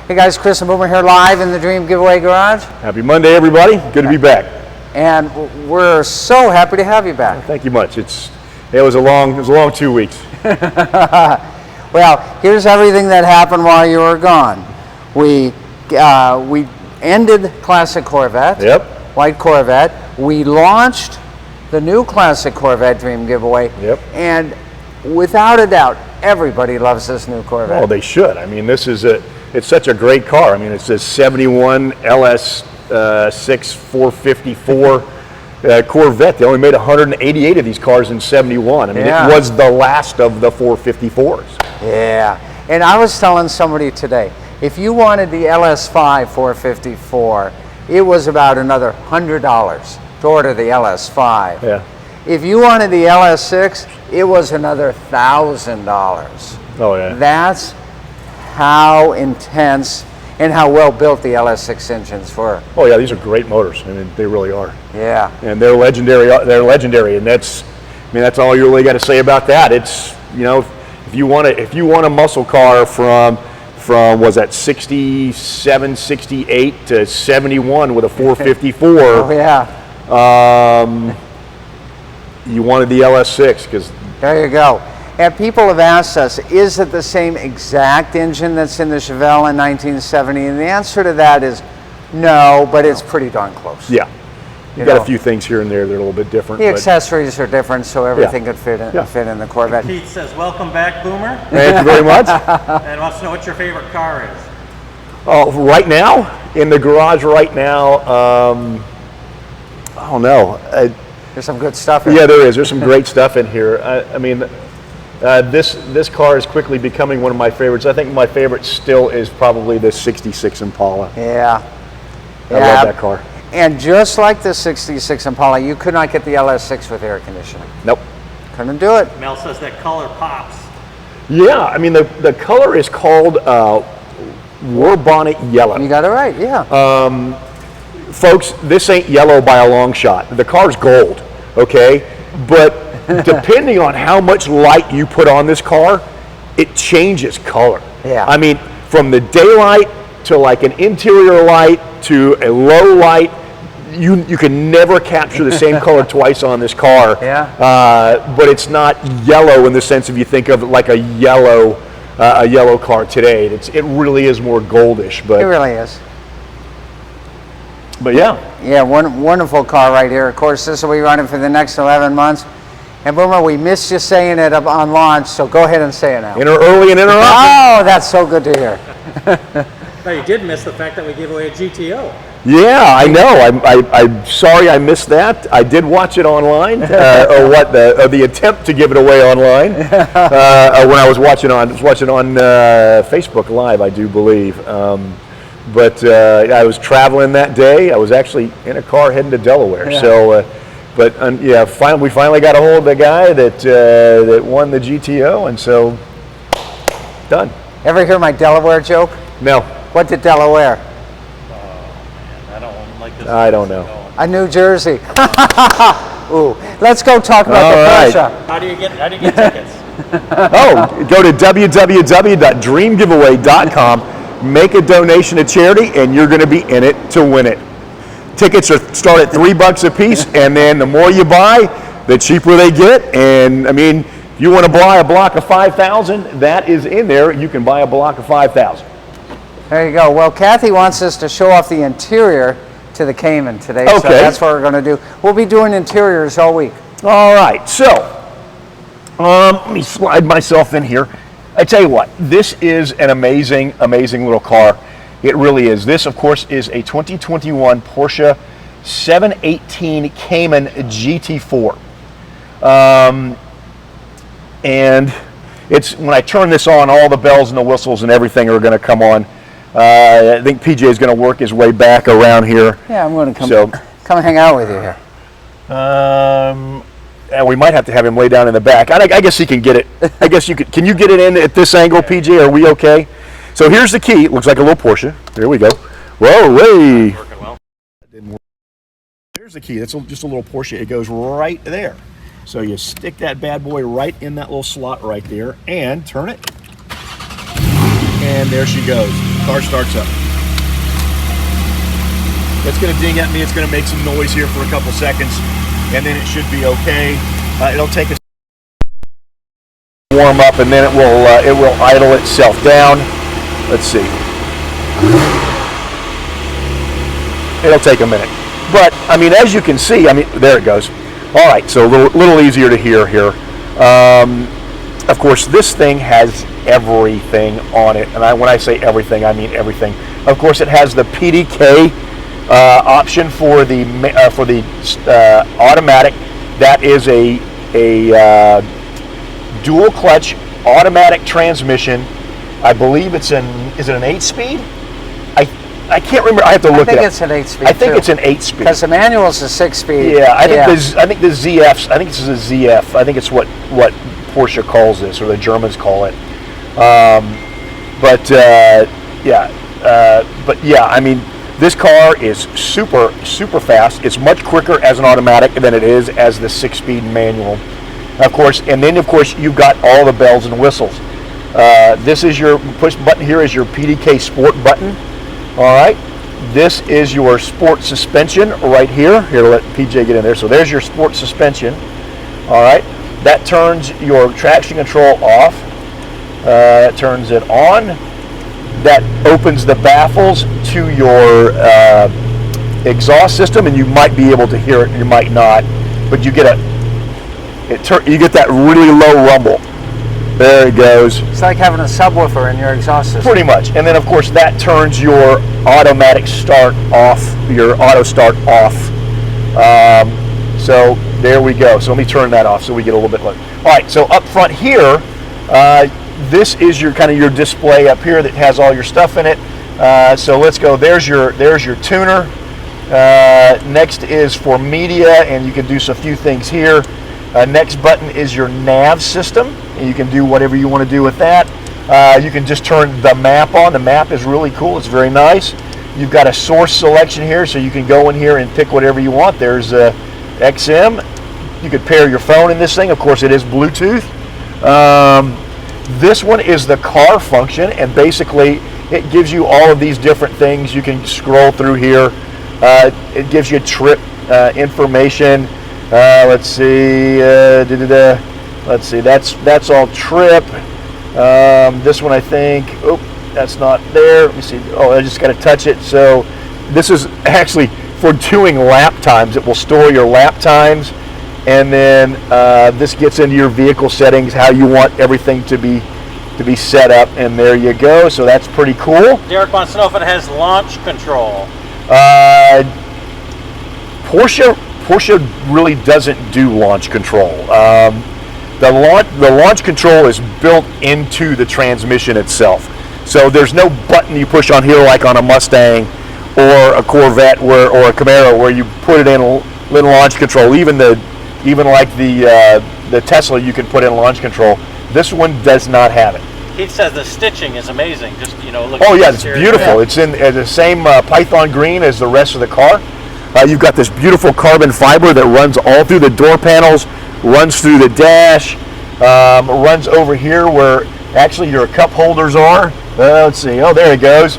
Hey guys, Chris and Boomer here live in the Dream Giveaway Garage. Happy Monday, everybody. Good to be back. And we're so happy to have you back. Thank you much. It was a long 2 weeks. Well, here's everything that happened while you were gone. We ended Classic Corvette. Yep. White Corvette. We launched the new Classic Corvette Dream Giveaway. Yep. And without a doubt, everybody loves this new Corvette. Well, they should. I mean, it's such a great car. I mean, it's a 71 LS6 454 Corvette. They only made 188 of these cars in 71. I mean, It was the last of the 454s. Yeah. And I was telling somebody today, if you wanted the LS5 454, it was about another $100 to order the LS5. Yeah. If you wanted the LS6, it was another $1,000. Oh yeah. That's how intense and how well built the LS6 engines were. Oh yeah, these are great motors. I mean, they really are. Yeah. And they're legendary. And that's all you really got to say about that. It's, you know, if you want a muscle car from was that 67, 68 to 71 with a 454. Oh yeah. You wanted the LS6 because there you go. And people have asked us, is it the same exact engine that's in the Chevelle in 1970? And the answer to that is no, but it's pretty darn close. Yeah. You got a few things here and there that are a little bit different. The accessories are different, so everything could fit in the Corvette. Pete says, welcome back, Boomer. Thank you very much. And wants to know what your favorite car is. Oh, right now? In the garage right now, I don't know. There's some good stuff in here. Yeah, there is. There's some great stuff in here. I mean, this car is quickly becoming one of my favorites. I think my favorite still is probably the 66 Impala. Yeah. I love that car. And just like the 66 Impala, you could not get the LS6 with air conditioning. Nope. Couldn't do it. Mel says that color pops. Yeah, I mean, the color is called War Bonnet Yellow. You got it right, yeah. Folks, this ain't yellow by a long shot. The car's gold, okay? But depending on how much light you put on this car, it changes color. Yeah. I mean, from the daylight to like an interior light to a low light, you can never capture the same color twice on this car. Yeah. But it's not yellow in the sense if you think of it like a yellow car today. It really is more goldish. But it really is. But yeah. Yeah, wonderful car right here. Of course, this will be running for the next 11 months. And Boomer, we missed you saying it on launch, so go ahead and say it now. Enter early and enter often. Oh, that's so good to hear. No, you did miss the fact that we gave away a GTO. Yeah, I know. I'm sorry I missed that. I did watch it online, or the attempt to give it away online when I was watching on Facebook Live, I do believe. But I was traveling that day. I was actually in a car heading to Delaware. Yeah. So, we finally got a hold of the guy that won the GTO, and so done. Ever hear my Delaware joke? No. What did Delaware? Oh man, I don't like this. I don't know. A New Jersey. Ooh, let's go talk about the Porsche. How do you get tickets? Go to www.dreamgiveaway.com. Make a donation to charity, and you're going to be in it to win it. Tickets start at $3 a piece, and then the more you buy, the cheaper they get. And I mean, if you want to buy a block of 5,000, that is in there. You can buy a block of 5,000. There you go. Well, Kathy wants us to show off the interior to the Cayman today, so that's what we're going to do. We'll be doing interiors all week. All right. So let me slide myself in here. I tell you what, this is an amazing, amazing little car. It really is. This, of course, is a 2021 Porsche 718 Cayman GT4. And it's when I turn this on, all the bells and the whistles and everything are going to come on. I think PJ is going to work his way back around here. Yeah, I'm going to come hang out with you here. And we might have to have him lay down in the back. I guess he can get it. I guess you could. Can you get it in at this angle, PJ? Are we okay? So here's the key. It looks like a little Porsche. There we go. Whoa, way. Working well. There's the key. That's just a little Porsche. It goes right there. So you stick that bad boy right in that little slot right there and turn it. And there she goes. Car starts up. It's going to ding at me. It's going to make some noise here for a couple seconds, and then it should be okay. It'll take a warm up, and then it will idle itself down. Let's see. It'll take a minute, but I mean, as you can see, I mean, there it goes. All right, so a little easier to hear here. Of course, this thing has everything on it, and when I say everything, I mean everything. Of course, it has the PDK option for the automatic. That is a dual clutch automatic transmission. I believe it's is it an 8-speed? I can't remember. I have to look it up. I think it's an 8-speed. I think it's an 8-speed. Because the manual is a 6-speed. Yeah, I think the ZFs. I think this is a ZF. I think it's what Porsche calls this, or the Germans call it. But yeah, I mean, this car is super fast. It's much quicker as an automatic than it is as the 6-speed manual. Of course, and then of course you've got all the bells and whistles. This is your push button here is your PDK Sport button. All right, this is your sport suspension right here. Here, let PJ get in there. So there's your sport suspension. All right, that turns your traction control off. That turns it on. That opens the baffles to your exhaust system, and you might be able to hear it, you might not, but you get you get that really low rumble. There it goes. It's like having a subwoofer in your exhaust system. Pretty much. And then of course that turns your automatic start off, your auto start off. So there we go. So let me turn that off so we get a little bit low. All right, so up front here, this is your kind of your display up here that has all your stuff in it. So let's go. There's your tuner. Next is for media, and you can do a few things here. Next button is your nav system, and you can do whatever you want to do with that. You can just turn the map on. The map is really cool. It's very nice. You've got a source selection here, so you can go in here and pick whatever you want. There's XM. You could pair your phone in this thing. Of course, it is Bluetooth. This one is the car function, and basically it gives you all of these different things. You can scroll through here. It gives you trip information. Let's see. Let's see. That's all trip. This one, I think. Oh, that's not there. Let me see. Oh, I just got to touch it. So this is actually for doing lap times. It will store your lap times, and then this gets into your vehicle settings, how you want everything to be set up, and there you go. So that's pretty cool. Derek wants to know if it has launch control. Porsche really doesn't do launch control. The launch control is built into the transmission itself. So there's no button you push on here like on a Mustang or a Corvette or a Camaro where you put it in launch control. Even like the Tesla, you can put in launch control. This one does not have it. He says the stitching is amazing. Just look. Oh yeah, it's beautiful. It's in the same Python green as the rest of the car. You've got this beautiful carbon fiber that runs all through the door panels, runs through the dash, runs over here where actually your cup holders are. Let's see. Oh, there it goes.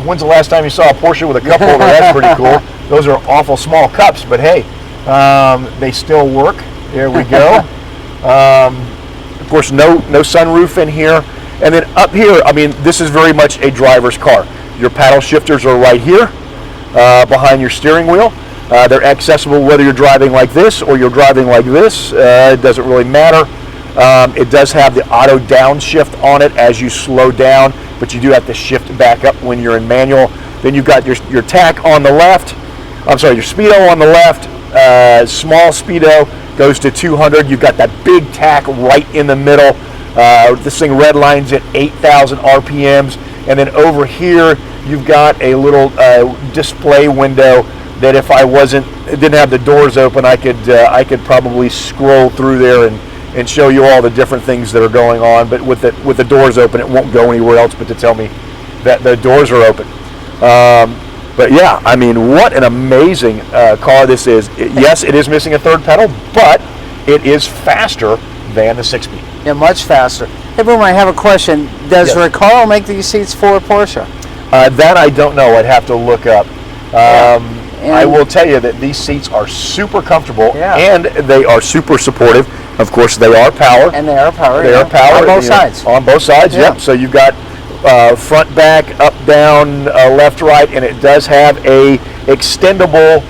When's the last time you saw a Porsche with a cup holder? That's pretty cool. Those are awful small cups, but hey, they still work. There we go. Of course, no sunroof in here. And then up here, I mean, this is very much a driver's car. Your paddle shifters are right here behind your steering wheel. They're accessible whether you're driving like this or you're driving like this. It doesn't really matter. It does have the auto downshift on it as you slow down, but you do have to shift back up when you're in manual. Then you've got your tach on the left. I'm sorry, your speedo on the left. Small speedo goes to 200. You've got that big tach right in the middle. This thing redlines at 8,000 RPMs. And then over here, you've got a little display window that if I didn't have the doors open, I could probably scroll through there and show you all the different things that are going on. But with the doors open, it won't go anywhere else but to tell me that the doors are open. But yeah, I mean, what an amazing car this is. Yes, it is missing a third pedal, but it is faster than the 6-speed. Yeah, much faster. Hey, Boom, I have a question. Does Yes. Recaro make these seats for Porsche? That I don't know. I'd have to look up. And- I will tell you that these seats are super comfortable Yeah. and they are super supportive. Of course, they are power. And they are power. They are power on both you know, sides. On both sides, Yeah. yep. So you've got front, back, up, down, left, right, and it does have a extendable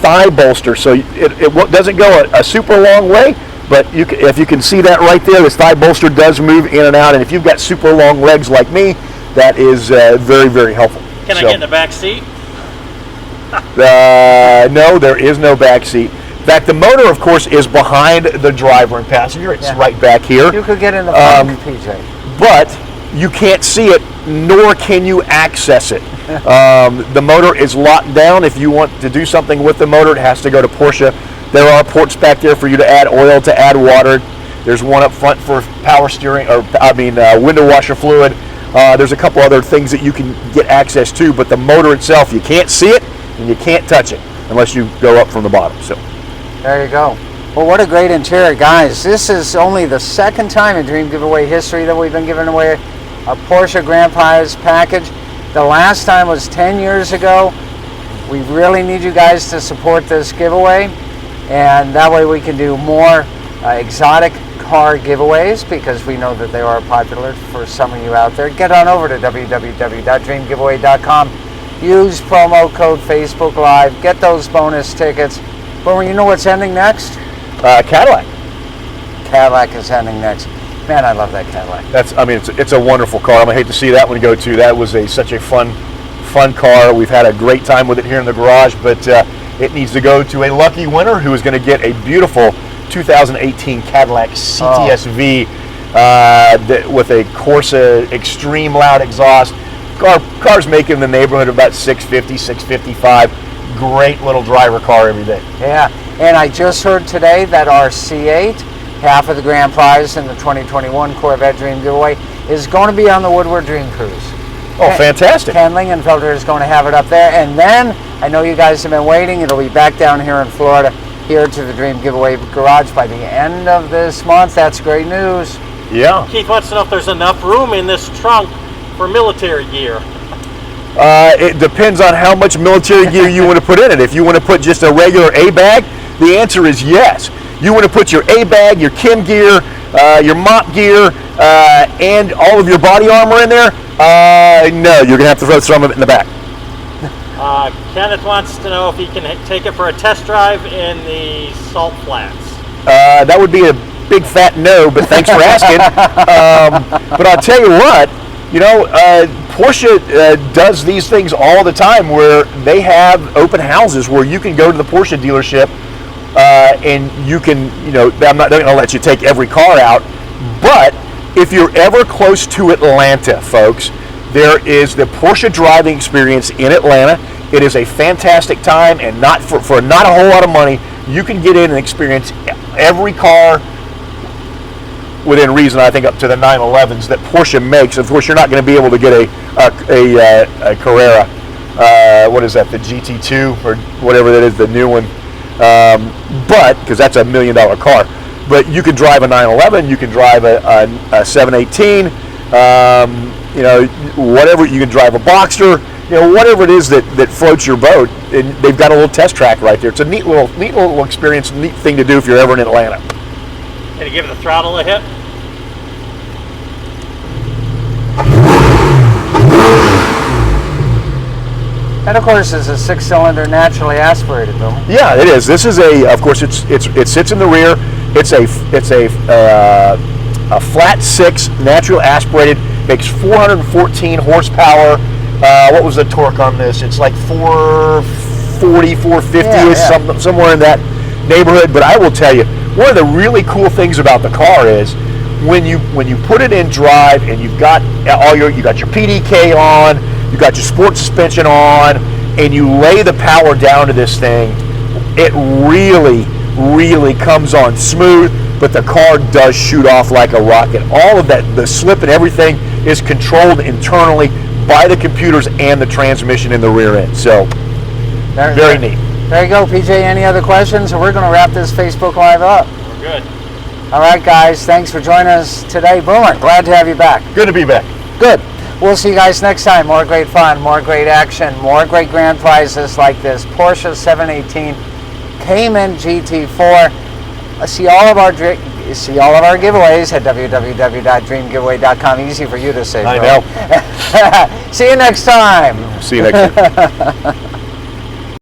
thigh bolster. So it doesn't go a super long way, but if you can see that right there, this thigh bolster does move in and out. And if you've got super long legs like me, that is very, very helpful. Can I get in the back seat? No, there is no back seat. In fact, the motor, of course, is behind the driver and passenger. It's right back here. You could get in the front, PJ. But you can't see it, nor can you access it. The motor is locked down. If you want to do something with the motor, it has to go to Porsche. There are ports back there for you to add oil, to add water. There's one up front for power steering, window washer fluid. There's a couple other things that you can get access to, but the motor itself, you can't see it and you can't touch it unless you go up from the bottom. So There you go. Well, what a great interior, guys. This is only the second time in Dream Giveaway history that we've been giving away a Porsche Grand Prize package. The last time was 10 years ago. We really need you guys to support this giveaway, and that way we can do more exotic car giveaways, because we know that they are popular for some of you out there. Get on over to www.dreamgiveaway.com. Use promo code Facebook Live. Get those bonus tickets. But you know what's ending next? Cadillac. Cadillac is ending next. Man, I love that Cadillac. It's a wonderful car. I'm gonna hate to see that one go too. That was such a fun car. We've had a great time with it here in the garage, but it needs to go to a lucky winner who is going to get a beautiful 2018 Cadillac CTS-V with a Corsa extreme loud exhaust. Car's making in the neighborhood of about 650, 655. Great little driver car every day. Yeah, and I just heard today that our C8, half of the grand prize in the 2021 Corvette Dream Giveaway, is going to be on the Woodward Dream Cruise. Oh, fantastic. Ken Lingenfelter is going to have it up there. And then, I know you guys have been waiting, it'll be back down here in Florida, here to the Dream Giveaway garage by the end of this month. That's great news. Yeah. Keith wants to know if there's enough room in this trunk for military gear. It depends on how much military gear you want to put in it. If you want to put just a regular A-bag, the answer is yes. You want to put your A-bag, your chem gear, your mop gear, and all of your body armor in there? No, you're going to have to throw some of it in the back. Kenneth wants to know if he can take it for a test drive in the salt flats. That would be a big fat no, but thanks for asking. But I'll tell you what, Porsche does these things all the time, where they have open houses where you can go to the Porsche dealership and you can, I'm not going to let you take every car out, but if you're ever close to Atlanta, folks, there is the Porsche driving experience in Atlanta. It is a fantastic time, and not for not a whole lot of money, you can get in and experience every car within reason, I think up to the 911s that Porsche makes. Of course, you're not going to be able to get a Carrera, what is that, the GT2 or whatever that is, the new one, but because that's $1 million car. But you can drive a 911, you can drive a 718, whatever. You can drive a Boxster, whatever it is that floats your boat. And they've got a little test track right there. It's a neat little experience, neat thing to do if you're ever in Atlanta. Can you give the throttle a hit? And of course, it's a 6-cylinder naturally aspirated, Bill. Yeah, it is. This is of course, it sits in the rear. It's a flat 6 natural aspirated. Makes 414 horsepower. What was the torque on this? It's like 440, 450-ish, somewhere in that neighborhood. But I will tell you, one of the really cool things about the car is when you put it in drive and you've got you got your PDK on, you got your sport suspension on, and you lay the power down to this thing, it really comes on smooth, but the car does shoot off like a rocket. All of that, the slip and everything, is controlled internally by the computers and the transmission in the rear end. So, very neat. There you go, PJ. Any other questions? Or we're going to wrap this Facebook Live up. We're good. All right, guys, thanks for joining us today. Boomer, glad to have you back. Good to be back. Good. We'll see you guys next time. More great fun, more great action, more great grand prizes like this Porsche 718 Cayman GT4. See all of our giveaways at www.dreamgiveaway.com. Easy for you to say. I know. See you next time. See you next time.